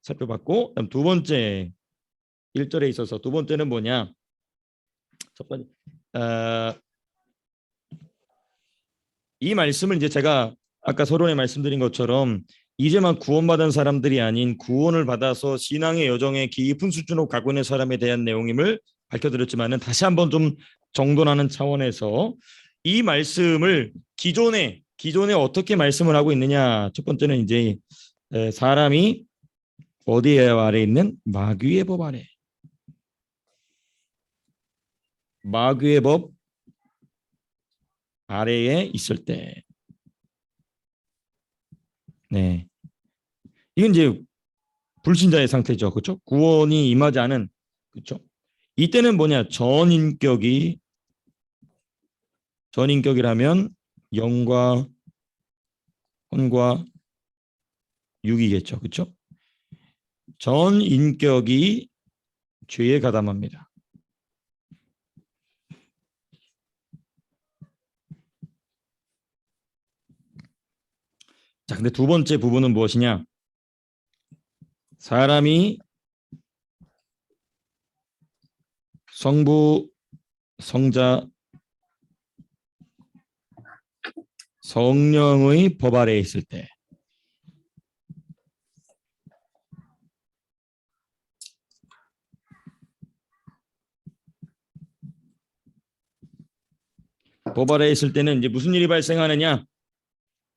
살펴봤고, 그다음 두 번째 1절에 있어서 두 번째는 뭐냐? 첫 번째 이 말씀을 이제 제가 아까 서론에 말씀드린 것처럼 이제만 구원받은 사람들이 아닌 구원을 받아서 신앙의 여정에 깊은 수준으로 가고 있는 사람에 대한 내용임을 밝혀드렸지만은 다시 한번 좀 정돈하는 차원에서 이 말씀을 기존에 어떻게 말씀을 하고 있느냐. 첫 번째는 이제 사람이 어디에 아래 있는 마귀의 법 아래, 마귀의 법 아래에 있을 때, 네, 이건 이제 불신자의 상태죠. 그렇죠? 구원이 임하지 않은, 그렇죠? 이때는 뭐냐? 전인격이라면 영과 혼과 육이겠죠. 그렇죠? 전인격이 죄에 가담합니다. 자, 근데 두 번째 부분은 무엇이냐? 사람이 성부, 성자, 성령의 법 아래에 있을 때 법 아래에 있을 때는 이제 무슨 일이 발생하느냐?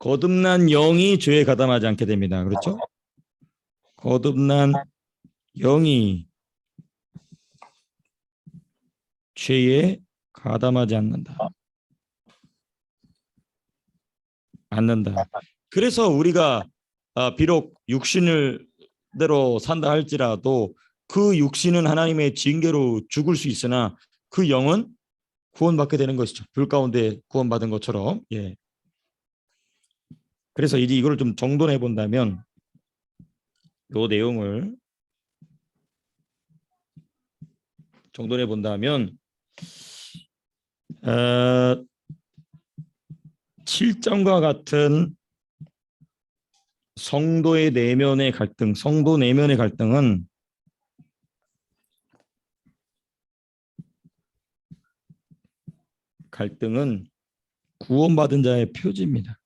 거듭난 영이 죄에 가담하지 않게 됩니다. 그렇죠? 거듭난 영이 죄에 가담하지 않는다. 그래서 우리가 비록 육신을 대로 산다 할지라도 그 육신은 하나님의 징계로 죽을 수 있으나 그 영은 구원받게 되는 것이죠. 불 가운데 구원받은 것처럼. 예. 그래서 이제 이걸 좀 정돈해 본다면 이 내용을 정돈해 본다면 7장과 같은 성도의 내면의 갈등, 성도 내면의 갈등은 구원받은 자의 표지입니다.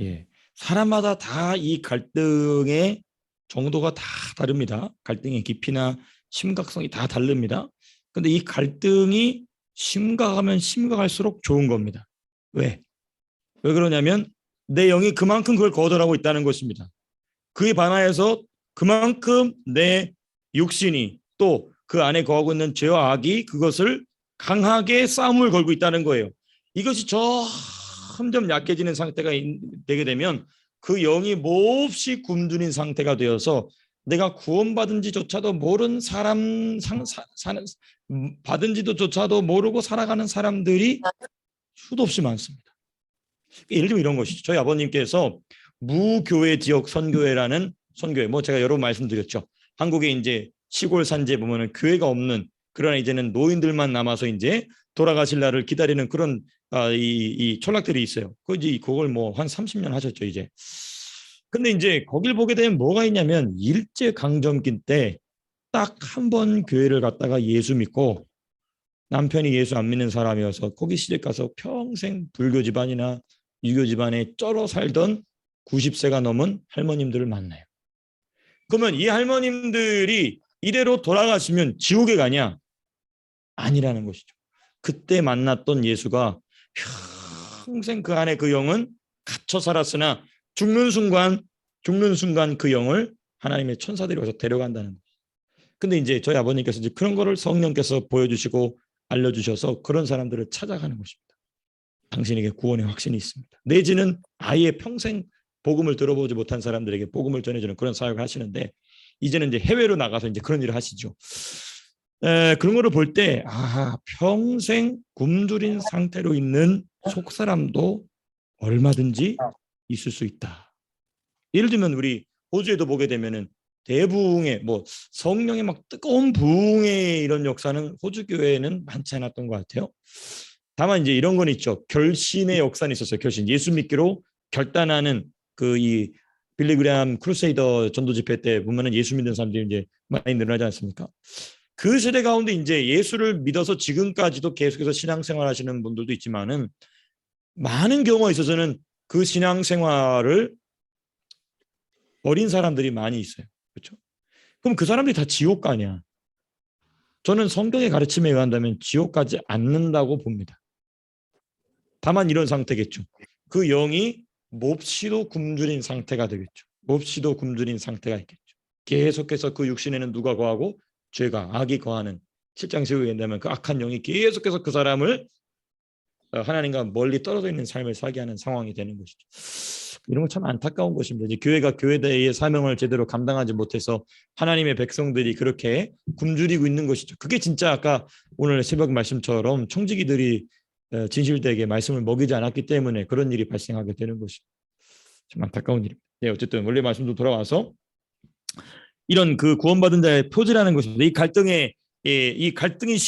예, 사람마다 다 이 갈등의 정도가 다 다릅니다. 갈등의 깊이나 심각성이 다 다릅니다. 근데 이 갈등이 심각하면 심각할수록 좋은 겁니다. 왜? 왜 그러냐면 내 영이 그만큼 그걸 거절하고 있다는 것입니다. 그에 반하여서 그만큼 내 육신이 또 그 안에 거하고 있는 죄와 악이 그것을 강하게 싸움을 걸고 있다는 거예요. 이것이 점점 약해지는 상태가 되게 되면 그 영이 몹시 굶주린 상태가 되어서 내가 구원받은지조차도 모르는 받은지도조차도 모르고 살아가는 사람들이 수도 없이 많습니다. 예를 들면 이런 것이죠. 저희 아버님께서 무교회 지역 선교회라는 선교회, 뭐 제가 여러 번 말씀드렸죠. 한국에 이제 시골 산지에 보면은 교회가 없는, 그러나 이제는 노인들만 남아서 이제 돌아가실 날을 기다리는 그런 이 촌락들이 있어요. 그걸 뭐 한 30년 하셨죠 이제. 근데 이제 거길 보게 되면 뭐가 있냐면 일제 강점기 때 딱 한 번 교회를 갔다가 예수 믿고, 남편이 예수 안 믿는 사람이어서 거기 시집 가서 평생 불교 집안이나 유교 집안에 쩔어 살던 90세가 넘은 할머님들을 만나요. 그러면 이 할머님들이 이대로 돌아가시면 지옥에 가냐? 아니라는 것이죠. 그때 만났던 예수가 평생 그 안에 그 영은 갇혀 살았으나 죽는 순간 그 영을 하나님의 천사들이 와서 데려간다는 거예요. 근데 이제 저희 아버님께서 이제 그런 거를 성령께서 보여주시고 알려주셔서 그런 사람들을 찾아가는 것입니다. 당신에게 구원의 확신이 있습니다. 내지는 아예 평생 복음을 들어보지 못한 사람들에게 복음을 전해주는 그런 사역을 하시는데, 이제는 이제 해외로 나가서 이제 그런 일을 하시죠. 그런 거를 볼 때 평생 굶주린 상태로 있는 속사람도 얼마든지 있을 수 있다. 예를 들면 우리 호주에도 보게 되면은 대부흥의 뭐 성령의 막 뜨거운 부흥의 이런 역사는 호주 교회에는 많지 않았던 것 같아요. 다만 이제 이런 건 있죠. 결신의 역사는 있었어요. 결신, 예수 믿기로 결단하는 그 이 빌리그램 크루세이더 전도 집회 때 보면은 예수 믿는 사람들이 이제 많이 늘어나지 않습니까? 그 세대 가운데 이제 예수를 믿어서 지금까지도 계속해서 신앙생활 하시는 분들도 있지만은 많은 경우에 있어서는 그 신앙생활을 버린 사람들이 많이 있어요. 그렇죠? 그럼 그 사람들이 다 지옥 가냐? 저는 성경의 가르침에 의한다면 지옥 가지 않는다고 봅니다. 다만 이런 상태겠죠. 그 영이 몹시도 굶주린 상태가 되겠죠. 몹시도 굶주린 상태가 있겠죠. 계속해서 그 육신에는 누가 거하고? 죄가, 악이 거하는, 7장 세우게 된다면 그 악한 영이 계속해서 그 사람을 하나님과 멀리 떨어져 있는 삶을 살게 하는 상황이 되는 것이죠. 이런 건 참 안타까운 것입니다. 이제 교회가 교회의 사명을 제대로 감당하지 못해서 하나님의 백성들이 그렇게 굶주리고 있는 것이죠. 그게 진짜 아까 오늘 새벽 말씀처럼 청지기들이 진실되게 말씀을 먹이지 않았기 때문에 그런 일이 발생하게 되는 것이죠. 참 안타까운 일입니다. 네, 어쨌든 원래 말씀도 돌아와서 이런 그 구원받은 자의 표지라는 것입니다. 이 갈등이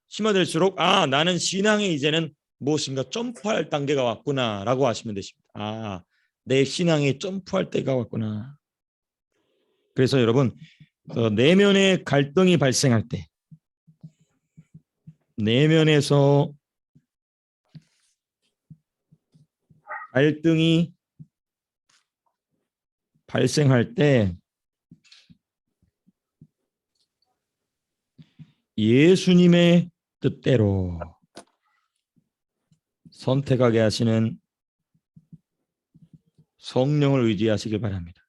심화될수록 나는 신앙에 이제는 무엇인가 점프할 단계가 왔구나라고 하시면 되십니다. 내 신앙이 점프할 때가 왔구나. 그래서 여러분 내면의 갈등이 발생할 때, 내면에서 갈등이 발생할 때 예수님의 뜻대로 선택하게 하시는 성령을 의지하시길 바랍니다.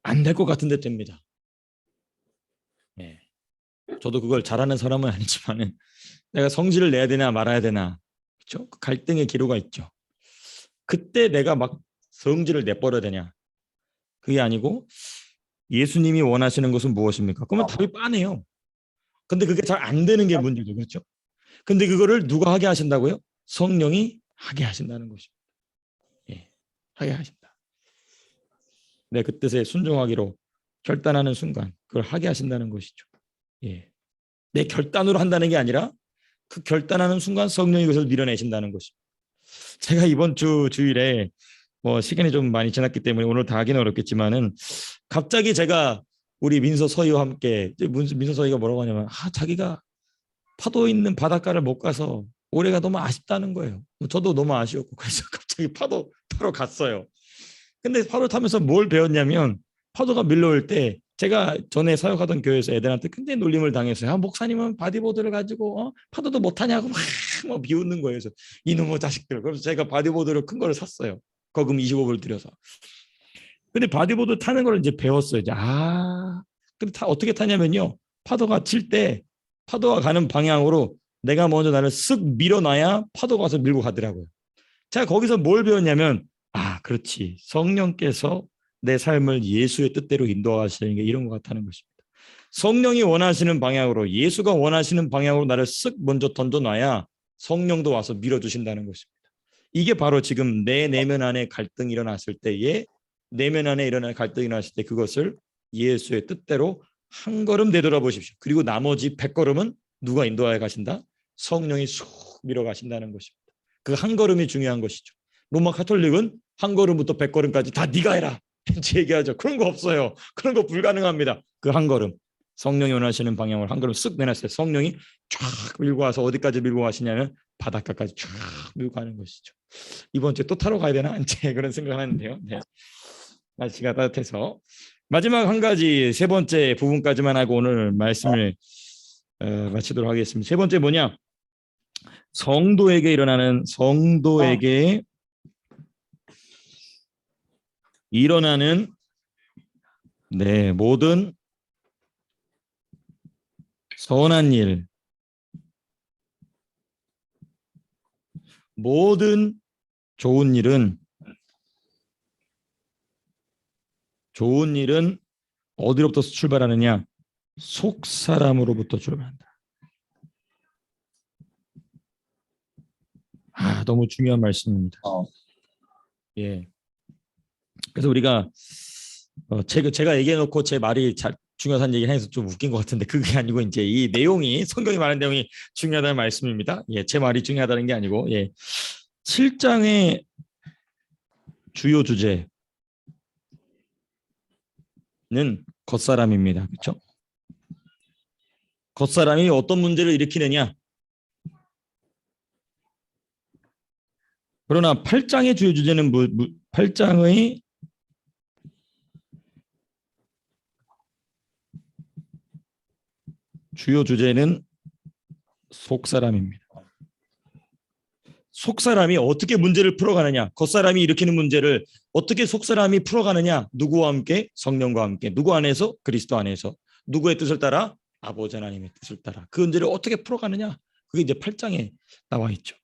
안 될 것 같은데 됩니다. 예. 저도 그걸 잘하는 사람은 아니지만은 내가 성질을 내야 되나 말아야 되나, 그렇죠? 갈등의 기로가 있죠. 그때 내가 막 성질을 내버려야 되냐? 그게 아니고 예수님이 원하시는 것은 무엇입니까? 그러면 답이 뻔해요. 근데 그게 잘 안 되는 게 문제죠, 그렇죠? 근데 그거를 누가 하게 하신다고요? 성령이 하게 하신다는 것입니다. 예, 하게 하신다. 네, 그 뜻에 순종하기로 결단하는 순간 그걸 하게 하신다는 것이죠. 예, 내 결단으로 한다는 게 아니라 그 결단하는 순간 성령이 그것을 밀어내신다는 것입니다. 제가 이번 주일에 뭐 시간이 좀 많이 지났기 때문에 오늘 다 하기는 어렵겠지만은 갑자기 제가 우리 민서 서희와 함께, 민서 서희가 뭐라고 하냐면 자기가 파도 있는 바닷가를 못 가서 올해가 너무 아쉽다는 거예요. 저도 너무 아쉬웠고 그래서 갑자기 파도 타러 갔어요. 근데 파도 타면서 뭘 배웠냐면 파도가 밀려올 때 제가 전에 사역하던 교회에서 애들한테 굉장히 놀림을 당했어요. 목사님은 바디보드를 가지고 파도도 못 타냐고 막 비웃는 거예요. 그래서 이놈의 자식들. 그래서 제가 바디보드를 큰 거를 샀어요. 거금 25불 들여서. 근데 바디보드 타는 걸 이제 배웠어요. 이제 근데 어떻게 타냐면요. 파도가 칠 때 파도가 가는 방향으로 내가 먼저 나를 쓱 밀어놔야 파도가 와서 밀고 가더라고요. 제가 거기서 뭘 배웠냐면 그렇지. 성령께서 내 삶을 예수의 뜻대로 인도하시는 게 이런 것 같다는 것입니다. 성령이 원하시는 방향으로, 예수가 원하시는 방향으로 나를 쓱 먼저 던져놔야 성령도 와서 밀어주신다는 것입니다. 이게 바로 지금 내 내면 안에 갈등이 일어났을 때에, 내면 안에 일어날 갈등이 일어났을 때 그것을 예수의 뜻대로 한 걸음 되돌아보십시오. 그리고 나머지 100걸음은 누가 인도하여 가신다? 성령이 쑥 밀어가신다는 것입니다. 그 한 걸음이 중요한 것이죠. 로마 카톨릭은 한 걸음부터 100걸음까지 다 네가 해라 이렇게 얘기하죠. 그런 거 없어요. 그런 거 불가능합니다. 그 한 걸음, 성령이 원하시는 방향으로 한 걸음 쓱 내놨어요. 성령이 쫙 밀고 와서 어디까지 밀고 가시냐면 바닷가까지 쫙 밀고 가는 것이죠. 이번 주에 또 타러 가야 되나? 이제 그런 생각을 하는데요. 네. 날씨가 따뜻해서. 마지막 한 가지, 세 번째 부분까지만 하고 오늘 말씀을 마치도록 하겠습니다. 세 번째 뭐냐? 성도에게 일어나는 모든 선한 일, 모든 좋은 일은 어디로부터 출발하느냐? 속 사람으로부터 출발한다. 너무 중요한 말씀입니다. 예. 그래서 우리가 제가 얘기해놓고 제 말이 중요하다는 얘기를 해서 좀 웃긴 것 같은데 그게 아니고 이제 이 내용이, 성경이 말하는 내용이 중요하다는 말씀입니다. 예, 제 말이 중요하다는 게 아니고, 7장의 주요 주제는 겉사람입니다. 그렇죠? 겉사람이 어떤 문제를 일으키느냐? 그러나 8장의 주요 주제는 8장의 주요 주제는 속사람입니다. 속사람이 어떻게 문제를 풀어가느냐, 겉사람이 일으키는 문제를 어떻게 속사람이 풀어가느냐, 누구와 함께? 성령과 함께. 누구 안에서? 그리스도 안에서. 누구의 뜻을 따라? 아버지 하나님의 뜻을 따라. 그 문제를 어떻게 풀어가느냐, 그게 이제 8장에 나와 있죠.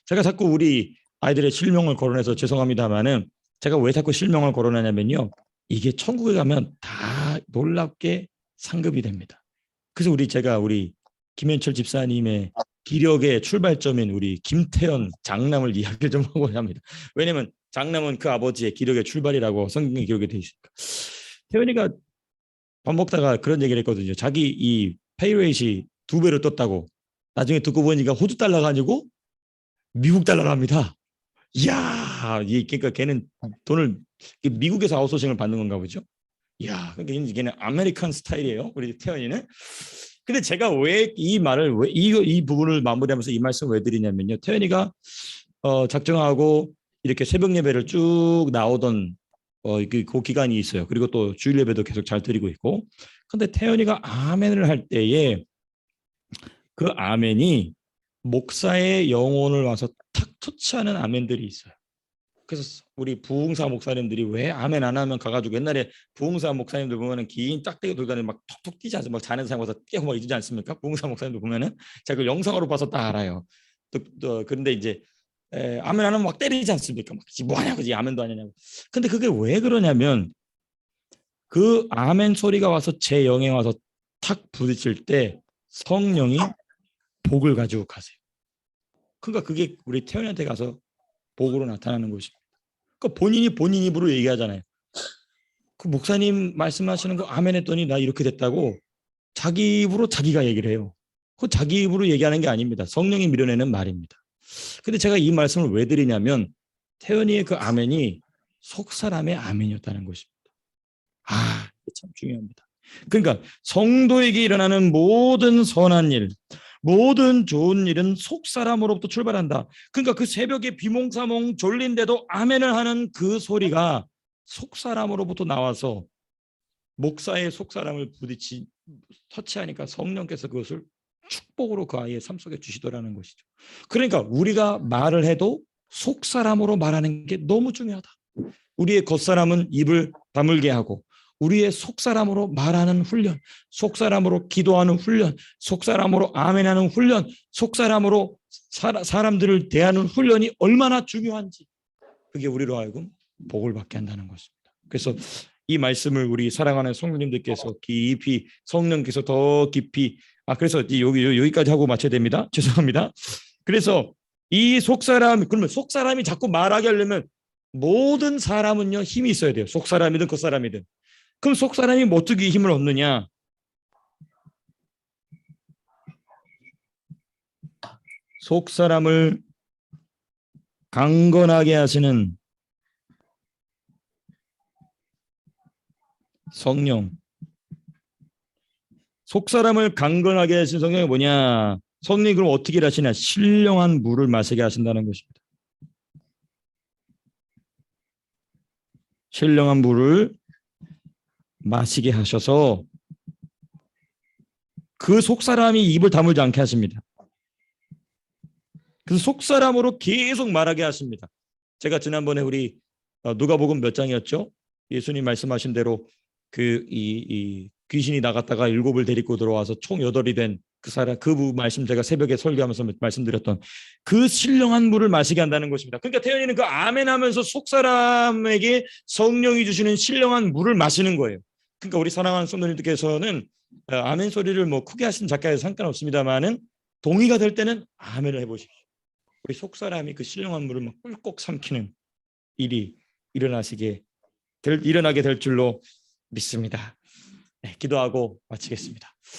제가 자꾸 우리 아이들의 실명을 거론해서 죄송합니다만은 제가 왜 자꾸 실명을 거론하냐면요, 이게 천국에 가면 다 놀랍게 상급이 됩니다. 그래서 제가 우리 김현철 집사님의 기력의 출발점인 우리 김태현 장남을 이야기를 좀 하고 합니다. 왜냐하면 장남은 그 아버지의 기력의 출발이라고 성경에 기록이 되어 있으니까. 태현이가 밥 먹다가 그런 얘기를 했거든요. 자기 이 페이레이트이 2배로 떴다고. 나중에 듣고 보니까 호주 달러가 아니고 미국 달러랍니다. 이야, 그러니까 걔는 돈을 미국에서 아웃소싱을 받는 건가 보죠. 이야, 그러니까 걔는 아메리칸 스타일이에요. 우리 태연이는. 근데 제가 왜 이 말을 이 부분을 마무리하면서 이 말씀을 왜 드리냐면요. 태연이가 작정하고 이렇게 새벽 예배를 쭉 나오던 그 기간이 있어요. 그리고 또 주일 예배도 계속 잘 드리고 있고. 근데 태연이가 아멘을 할 때에 그 아멘이 목사의 영혼을 와서 탁 터치하는 아멘들이 있어요. 그래서 우리 부흥사 목사님들이 왜 아멘 안 하면 가가지고 옛날에 부흥사 목사님들 보면은 긴 짝대기 돌고 다니는 막 톡톡 뛰지 않습니까? 막 자는 사람 와서 뛰고 막 이러지 않습니까? 부흥사 목사님들 보면은 제가 그 영상으로 봐서 다 알아요. 또 그런데 이제 아멘 안 하면 막 때리지 않습니까? 막 뭐하냐고 아멘도 안 하냐고. 근데 그게 왜 그러냐면 그 아멘 소리가 와서 제 영에 와서 탁 부딪힐 때 성령이 복을 가지고 가세요. 그러니까 그게 우리 태연이한테 가서 복으로 나타나는 것입니다. 그러니까 본인이 본인 입으로 얘기하잖아요. 그 목사님 말씀하시는 거 아멘 했더니 나 이렇게 됐다고 자기 입으로 자기가 얘기를 해요. 그 자기 입으로 얘기하는 게 아닙니다. 성령이 밀어내는 말입니다. 근데 제가 이 말씀을 왜 드리냐면 태연이의 그 아멘이 속 사람의 아멘이었다는 것입니다. 참 중요합니다. 그러니까 성도에게 일어나는 모든 선한 일, 모든 좋은 일은 속 사람으로부터 출발한다. 그러니까 그 새벽에 비몽사몽 졸린데도 아멘을 하는 그 소리가 속 사람으로부터 나와서 목사의 속 사람을 터치하니까 성령께서 그것을 축복으로 그 아이의 삶 속에 주시더라는 것이죠. 그러니까 우리가 말을 해도 속 사람으로 말하는 게 너무 중요하다. 우리의 겉사람은 입을 다물게 하고 우리의 속사람으로 말하는 훈련, 속사람으로 기도하는 훈련, 속사람으로 아멘하는 훈련, 속사람으로 사람들을 대하는 훈련이 얼마나 중요한지 그게 우리로 하여금 복을 받게 한다는 것입니다. 그래서 이 말씀을 우리 사랑하는 성도님들께서 깊이 성령께서 더 깊이 그래서 여기까지 하고 마쳐야 됩니다. 죄송합니다. 그래서 이 속사람 그러면 속사람이 자꾸 말하게 하려면 모든 사람은요 힘이 있어야 돼요. 속사람이든 겉사람이든. 그럼 속사람이 어떻게 힘을 얻느냐? 속사람을 강건하게 하시는 성령. 속사람을 강건하게 하시는 성령이 뭐냐? 성령이 그럼 어떻게 하시냐? 신령한 물을 마시게 하신다는 것입니다. 신령한 물을 마시게 하셔서 그 속사람이 입을 다물지 않게 하십니다. 그래서 속사람으로 계속 말하게 하십니다. 제가 지난번에 우리 누가복음 몇 장이었죠? 예수님 말씀하신 대로 이 귀신이 나갔다가 7을 데리고 들어와서 총 8이 된 그 사람 그 말씀 제가 새벽에 설교하면서 말씀드렸던 그 신령한 물을 마시게 한다는 것입니다. 그러니까 태연이는 그 아멘하면서 속사람에게 성령이 주시는 신령한 물을 마시는 거예요. 그러니까 우리 사랑하는 성도님들께서는 아멘 소리를 뭐 크게 하신 작가에서 상관없습니다만은 동의가 될 때는 아멘을 해보십시오. 우리 속사람이 그 신령한 물을 막 꿀꺽 삼키는 일이 일어나게 될 줄로 믿습니다. 네, 기도하고 마치겠습니다.